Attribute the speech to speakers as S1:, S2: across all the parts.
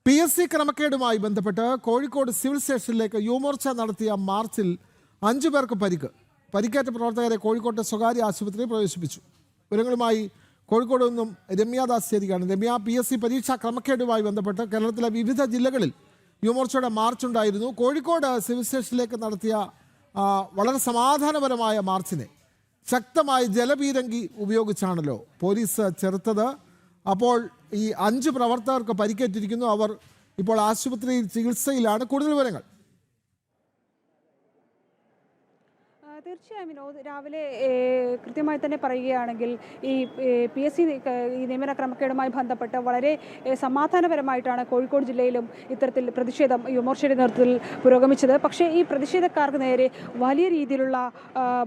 S1: PSC ക്രമക്കേടുമായി ബന്ധപ്പെട്ട് Kozhikode civil സ്റ്റേഷനിലേക്ക് യുവമോർച്ച നടത്തിയ മാർച്ചിൽ 5 പേർക്ക് പരിക്കേറ്റ പ്രവർത്തകരെ കോഴിക്കോട്ടെ സ്വകാര്യ ആശുപത്രിയിൽ പ്രവേശിപ്പിച്ചു. വിവരങ്ങളുമായി കോഴിക്കോട് നിന്നും രമ്യാദാസ് ചേരുകയാണ്. രമ്യ, PSC പരീക്ഷാ ക്രമക്കേടുമായി ബന്ധപ്പെട്ട് കേരളത്തിലെ വിവിധ ജില്ലകളിൽ യുവമോർച്ചയുടെ മാർച്ച് ഉണ്ടായിരുന്നു. കോഴിക്കോട് സിവിൽ സ്റ്റേഷനിലേക്ക് നടത്തിയ വളരെ സമാധാനപരമായ മാർച്ചിനെ ശക്തമായ ജലപീരങ്കി ഉപയോഗിച്ചാണല്ലോ പോലീസ് ചെറുത്തത്. അപ്പോൾ ഈ 5 പ്രവർത്തകർക്ക് പരിക്കേറ്റിരിക്കുന്നു. അവർ ഇപ്പോൾ ആശുപത്രിയിൽ ചികിത്സയിലാണ്. കൂടുതൽ വിവരങ്ങൾ.
S2: തീർച്ചയായും വിനോദ്, രാവിലെ കൃത്യമായി തന്നെ പറയുകയാണെങ്കിൽ ഈ PSC ഈ നിയമന ക്രമക്കേടുമായി ബന്ധപ്പെട്ട് വളരെ സമാധാനപരമായിട്ടാണ് കോഴിക്കോട് ജില്ലയിലും ഇത്തരത്തിൽ പ്രതിഷേധം യുവമോർച്ചയുടെ നേതൃത്വത്തിൽ പുരോഗമിച്ചത്. പക്ഷേ ഈ പ്രതിഷേധക്കാർക്ക് നേരെ വലിയ രീതിയിലുള്ള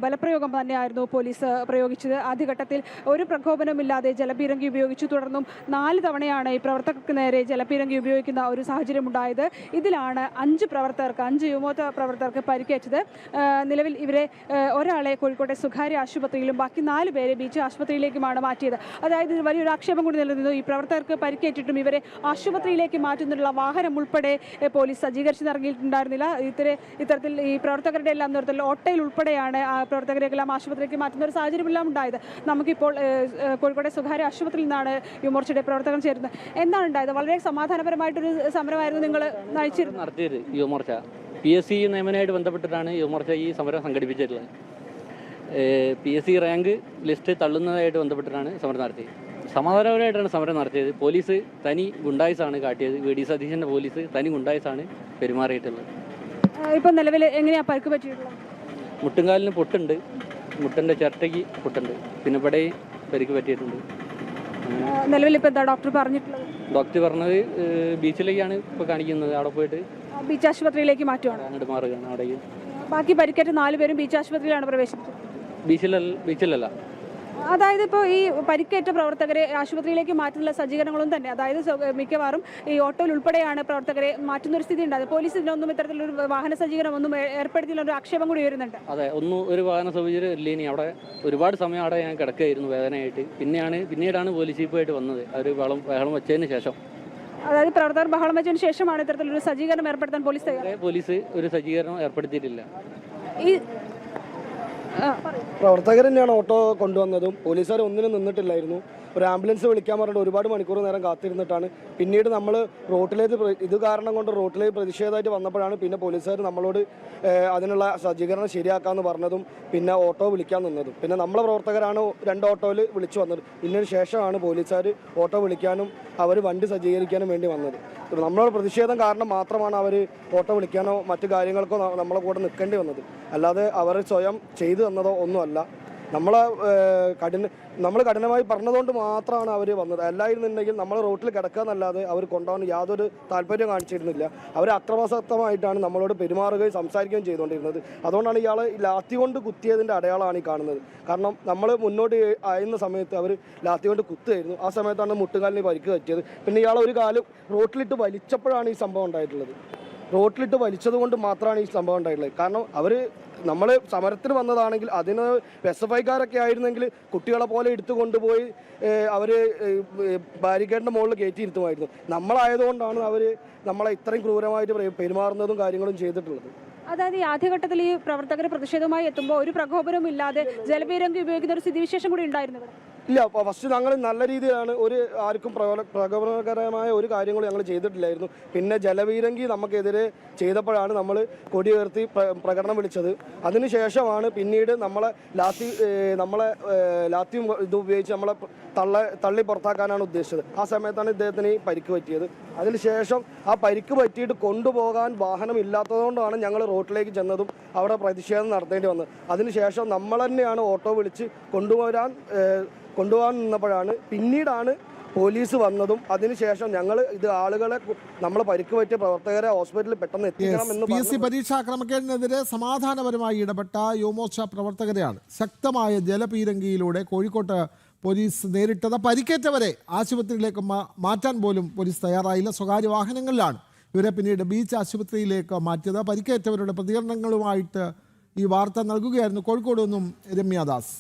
S2: ബലപ്രയോഗം തന്നെയായിരുന്നു പോലീസ് പ്രയോഗിച്ചത്. ആദ്യഘട്ടത്തിൽ ഒരു പ്രകോപനമില്ലാതെ ജലപീരങ്കി ഉപയോഗിച്ചു. തുടർന്നും 4 തവണയാണ് ഈ പ്രവർത്തകർക്ക് നേരെ ജലപീരങ്കി ഉപയോഗിക്കുന്ന ഒരു സാഹചര്യം ഉണ്ടായത്. ഇതിലാണ് 5 യുവമോർച്ച പ്രവർത്തകർക്ക് പരിക്കേറ്റത്. നിലവിൽ ഇവരെ ഒരാളെ കോഴിക്കോട്ടെ സ്വകാര്യ ആശുപത്രിയിലും ബാക്കി 4 പേരെ ബീച്ച് ആശുപത്രിയിലേക്കുമാണ് മാറ്റിയത്. അതായത് വലിയൊരു ആക്ഷേപം കൂടി നിലനിന്നു. ഈ പ്രവർത്തകർക്ക് പരിക്കേറ്റിട്ടും ഇവരെ ആശുപത്രിയിലേക്ക് മാറ്റുന്നതിനുള്ള വാഹനം ഉൾപ്പെടെ പോലീസ് സജ്ജീകരിച്ച് നൽകിയിട്ടുണ്ടായിരുന്നില്ല. ഇത്തരത്തിൽ ഈ പ്രവർത്തകരുടെ എല്ലാം നേതൃത്വത്തിൽ ഓട്ടയിൽ ഉൾപ്പെടെയാണ് പ്രവർത്തകരെല്ലാം ആശുപത്രിയിലേക്ക് മാറ്റുന്ന ഒരു സാഹചര്യമെല്ലാം ഉണ്ടായത്. നമുക്കിപ്പോൾ കോഴിക്കോട്ടെ സ്വകാര്യ ആശുപത്രിയിൽ നിന്നാണ് യുവമോർച്ചയുടെ പ്രവർത്തകർ ചേരുന്നത്. എന്താണ് ഉണ്ടായത്? വളരെ സമാധാനപരമായിട്ടൊരു സമരമായിരുന്നു നിങ്ങൾ
S3: നടത്തിയത്. യുവമോർച്ച PSC നിയമനവുമായിട്ട് ബന്ധപ്പെട്ടിട്ടാണ് യുവമോർച്ച ഈ സമരം സംഘടിപ്പിച്ചിട്ടുള്ളത്. PSC റാങ്ക് ലിസ്റ്റ് തള്ളുന്നതായിട്ട് ബന്ധപ്പെട്ടിട്ടാണ് സമരം നടത്തിയത്. സമാധാനപരമായിട്ടാണ് സമരം നടത്തിയത്. പോലീസ് തനി ഗുണ്ടായിസാണ് കാട്ടിയത്. VD സതീശൻ്റെ പോലീസ് തനി ഗുണ്ടായിസാണ് പെരുമാറിയിട്ടുള്ളത്.
S2: ഇപ്പോൾ നിലവിൽ എങ്ങനെയാണ് പരിക്ക് പറ്റിയിട്ടുള്ളത്?
S3: മുട്ടുംകാലിന് പൊട്ടുണ്ട്, മുട്ടിൻ്റെ ചിരട്ടയ്ക്ക് പൊട്ടുണ്ട്, പിന്നെ ഇവിടെ പരിക്ക് പറ്റിയിട്ടുണ്ട്.
S2: നിലവിൽ ഇപ്പോൾ എന്താ ഡോക്ടർ പറഞ്ഞിട്ടുള്ളത്?
S3: ഡോക്ടർ പറഞ്ഞത് ബീച്ചിലേക്കാണ് ഇപ്പോൾ കാണിക്കുന്നത്. അവിടെ പോയിട്ട്
S2: ബീച്ച് ആശുപത്രിയിലേക്ക് മാറ്റുവാണ്,
S3: അങ്ങോട്ട് മാറുകയാണ്. അവിടേക്ക്
S2: ബാക്കി പരിക്കേറ്റ 4 പേരും ബീച്ച് ആശുപത്രിയിലാണ് പ്രവേശിപ്പിച്ചത്.
S3: ബീച്ചിലല്ല.
S2: അതായത് ഇപ്പോൾ ഈ പരിക്കേറ്റ പ്രവർത്തകരെ ആശുപത്രിയിലേക്ക് മാറ്റുന്ന സജ്ജീകരണങ്ങളും തന്നെ, അതായത് മിക്കവാറും ഈ ഓട്ടോയിൽ ഉൾപ്പെടെയാണ് പ്രവർത്തകരെ മാറ്റുന്ന ഒരു സ്ഥിതി ഉണ്ടായത്. പോലീസ് ഇതിനൊന്നും ഇത്തരത്തിലൊരു വാഹന സജ്ജീകരണം ഒന്നും ഏർപ്പെടുത്തിയുള്ള ഒരു ആക്ഷേപം കൂടി വരുന്നുണ്ട്.
S3: അതെ, ഒരു വാഹന സൗകര്യം ഇല്ല. ഇനി അവിടെ ഒരുപാട് സമയം അവിടെ ഞാൻ കിടക്കുകയായിരുന്നു വേദനയായിട്ട്. പിന്നീടാണ് പോലീസ് ജീപ്പായിട്ട് വന്നത്. അവർ ബഹളം വെച്ചതിന് ശേഷം.
S2: അതായത് പ്രവർത്തകർ ബഹളം വെച്ചതിന് ശേഷമാണ് ഇത്തരത്തിലൊരു സജ്ജീകരണം ഏർപ്പെടുത്താൻ
S3: പോലീസ് ഒരു സജ്ജീകരണം ഏർപ്പെടുത്തിയിട്ടില്ല.
S2: ഈ
S4: പ്രവർത്തകർ തന്നെയാണ് ഓട്ടോ കൊണ്ടുവന്നതും. പോലീസുകാർ ഒന്നിനും നിന്നിട്ടില്ലായിരുന്നു. ഒരു ആംബുലൻസ് വിളിക്കാൻ പറഞ്ഞിട്ട് ഒരുപാട് മണിക്കൂർ നേരം കാത്തിരുന്നിട്ടാണ് പിന്നീട് നമ്മൾ ഇത് കാരണം കൊണ്ട് റോട്ടിലേക്ക് പ്രതിഷേധമായിട്ട് വന്നപ്പോഴാണ് പിന്നെ പോലീസുകാർ നമ്മളോട് അതിനുള്ള സജ്ജീകരണം ശരിയാക്കാമെന്ന് പറഞ്ഞതും പിന്നെ ഓട്ടോ വിളിക്കാൻ നിന്നതും. പിന്നെ നമ്മളെ പ്രവർത്തകരാണ് 2 ഓട്ടോയിൽ വിളിച്ചു വന്നത്. ഇതിന് ശേഷമാണ് പോലീസുകാർ ഓട്ടോ വിളിക്കാനും അവർ വണ്ടി സജ്ജീകരിക്കാനും വേണ്ടി വന്നത്. നമ്മളോട് പ്രതിഷേധം കാരണം മാത്രമാണ് അവർ ഓട്ടോ വിളിക്കാനോ മറ്റു കാര്യങ്ങൾക്കോ നമ്മളെ കൂടെ നിൽക്കേണ്ടി വന്നത്. അല്ലാതെ അവർ സ്വയം ചെയ്തു തന്നതോ ഒന്നുമല്ല. നമ്മൾ കഠിനമായി പറഞ്ഞതുകൊണ്ട് മാത്രമാണ് അവർ വന്നത്. അല്ലായിരുന്നുണ്ടെങ്കിൽ നമ്മൾ റോട്ടിൽ കിടക്കുക എന്നല്ലാതെ അവർ കൊണ്ടുപോകാൻ യാതൊരു താല്പര്യം കാണിച്ചിരുന്നില്ല. അവർ അക്രമാസക്തമായിട്ടാണ് നമ്മളോട് പെരുമാറുകയും സംസാരിക്കുകയും ചെയ്തുകൊണ്ടിരുന്നത്. അതുകൊണ്ടാണ് ഇയാളെ ലാത്തി കൊണ്ട് കുത്തിയതിൻ്റെ അടയാളമാണ് ഈ കാണുന്നത്. കാരണം നമ്മൾ മുന്നോട്ട് ആയുന്ന സമയത്ത് അവർ ലാത്തി കൊണ്ട് കുത്തുകയായിരുന്നു. ആ സമയത്താണ് മുട്ടുകാലിന് പരിക്ക് പറ്റിയത്. പിന്നെ ഇയാളെ ഒരു കാലം റോട്ടിലിട്ട് വലിച്ചപ്പോഴാണ് ഈ സംഭവം ഉണ്ടായിട്ടുള്ളത്. റോട്ടിലിട്ട് വലിച്ചത് കൊണ്ട് മാത്രമാണ് ഈ സംഭവം ഉണ്ടായിട്ടുള്ളത്. കാരണം നമ്മൾ സമരത്തിന് വന്നതാണെങ്കിൽ അതിന് SFIക്കാരൊക്കെ ആയിരുന്നെങ്കിൽ കുട്ടികളെ പോലെ എടുത്തു കൊണ്ടുപോയി അവർ ബാരിക്കേഡിൻ്റെ മുകളിൽ കയറ്റിയിരുത്തുമായിരുന്നു. നമ്മളായതുകൊണ്ടാണ് അവർ നമ്മളെ ഇത്രയും ക്രൂരമായിട്ട് പെരുമാറുന്നതും കാര്യങ്ങളും ചെയ്തിട്ടുള്ളത്.
S2: അതായത് ഈ ആദ്യഘട്ടത്തിൽ ഈ പ്രവർത്തകർ പ്രതിഷേധവുമായി എത്തുമ്പോൾ ഒരു പ്രകോപനവും ഇല്ലാതെ ജലപീരങ്കി ഉപയോഗിക്കുന്ന ഒരു സ്ഥിതിവിശേഷം കൂടി ഉണ്ടായിരുന്നു.
S4: ഇല്ല, ഫസ്റ്റ് ഞങ്ങൾ നല്ല രീതിയിലാണ്. ആർക്കും പ്രകോപനകരമായ ഒരു കാര്യങ്ങളും ഞങ്ങൾ ചെയ്തിട്ടില്ലായിരുന്നു. പിന്നെ ജലപീരങ്കി നമുക്കെതിരെ ചെയ്തപ്പോഴാണ് നമ്മൾ കൊടി ഉയർത്തി പ്രകടനം വിളിച്ചത്. അതിനുശേഷമാണ് പിന്നീട് നമ്മളെ ലാത്തിയും ഇത് ഉപയോഗിച്ച് നമ്മളെ തള്ളി പുറത്താക്കാനാണ് ഉദ്ദേശിച്ചത്. ആ സമയത്താണ് ഇദ്ദേഹത്തിന് പരിക്ക് പറ്റിയത്. അതിനുശേഷം ആ പരിക്ക് പറ്റിയിട്ട് കൊണ്ടുപോകാൻ വാഹനം ഇല്ലാത്തതുകൊണ്ടാണ് ഞങ്ങൾ റോട്ടിലേക്ക് ചെന്നതും അവിടെ പ്രതിഷേധം നടത്തേണ്ടി വന്നത്. അതിനുശേഷം നമ്മൾ തന്നെയാണ് ഓട്ടോ വിളിച്ച് കൊണ്ടുപോകാൻ നിന്നപ്പോഴാണ് പിന്നീടാണ് പോലീസ് വന്നതും. അതിനുശേഷം ഞങ്ങൾ നമ്മളെ പരിക്ക് പറ്റിയ പ്രവർത്തകരെ ഹോസ്പിറ്റലിൽ പെട്ടെന്ന് എത്തിക്കണം എന്ന്
S1: PSC പരീക്ഷാ ക്രമക്കേടിനെതിരെ സമാധാനപരമായി ഇടപെട്ട യുവമോർച്ച പ്രവർത്തകരെയാണ് ശക്തമായ ജലപീരങ്കിയിലൂടെ കോഴിക്കോട്ട് പോലീസ് നേരിട്ടത്. പരിക്കേറ്റവരെ ആശുപത്രിയിലേക്ക് മാറ്റാൻ പോലും പോലീസ് തയ്യാറായില്ല. സ്വകാര്യ വാഹനങ്ങളിലാണ് ഇവരെ പിന്നീട് ബീച്ച് ആശുപത്രിയിലേക്ക് മാറ്റിയത്. പരിക്കേറ്റവരുടെ പ്രതികരണങ്ങളുമായിട്ട് ഈ വാർത്ത നൽകുകയായിരുന്നു കോഴിക്കോട് നിന്നും രമ്യാദാസ്.